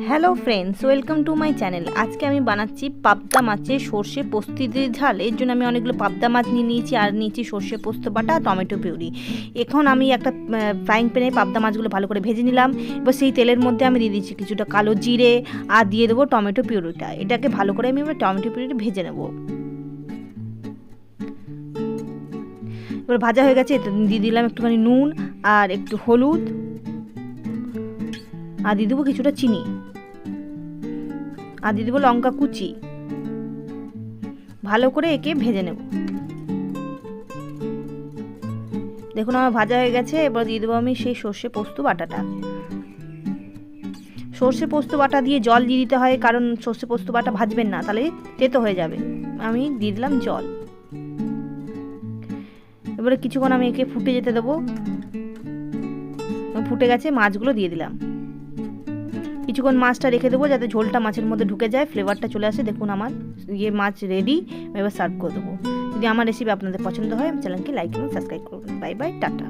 Hello friends, welcome to my channel. আজকে আমি বানাচ্ছি পাবদা মাছের সর্ষে পোস্ত দিয়ে ঝাল। এর জন্য আমি অনেকগুলো পাবদা মাছ নিয়ে নিয়েছি আর নিয়েছি সর্ষে পোস্ত বাটা, টমেটো পিউরি। এখন আমি একটা ফ্রাইং প্যানে পাবদা মাছগুলো ভালো করে ভেজে নিলাম। এবার সেই তেলের মধ্যে আমি দিয়ে দিচ্ছি কিছুটা কালো জিরে আর দিয়ে দেবো টমেটো পিউরিটা। এটাকে ভালো করে আমি এবার টমেটো পিউরিটা ভেজে নেব। এবার ভাজা হয়ে গেছে, দিয়ে দিলাম একটুখানি নুন আর একটু হলুদ আর দিয়ে দেবো কিছুটা চিনি আর দিয়ে দেবো লঙ্কা কুচি। ভালো করে একে ভেজে নেব। দেখুন আমার ভাজা হয়ে গেছে। এবার দিয়ে দেবো আমি সেই সর্ষে পোস্ত বাটাটা। সর্ষে পোস্ত বাটা দিয়ে জল দিয়ে দিতে হয়, কারণ সর্ষে পোস্ত বাটা ভাজবেন না, তাহলে তেতো হয়ে যাবে। আমি দিয়ে দিলাম জল। এবারে কিছুক্ষণ আমি একে ফুটে যেতে দেবো। ফুটে গেছে, মাছগুলো দিয়ে দিলাম। কিছুক্ষণ মাছটা রেখে দেবো যাতে ঝোলটা মাছের মধ্যে ঢুকে যায়, ফ্লেভারটা চলে আসে। দেখুন আমার মাছ রেডি। এবার সার্ভ করে দেবো। যদি আমার রেসিপি আপনাদের পছন্দ হয়, চ্যানেলকে লাইক এবং সাবস্ক্রাইব করবেন। Bye bye, tata.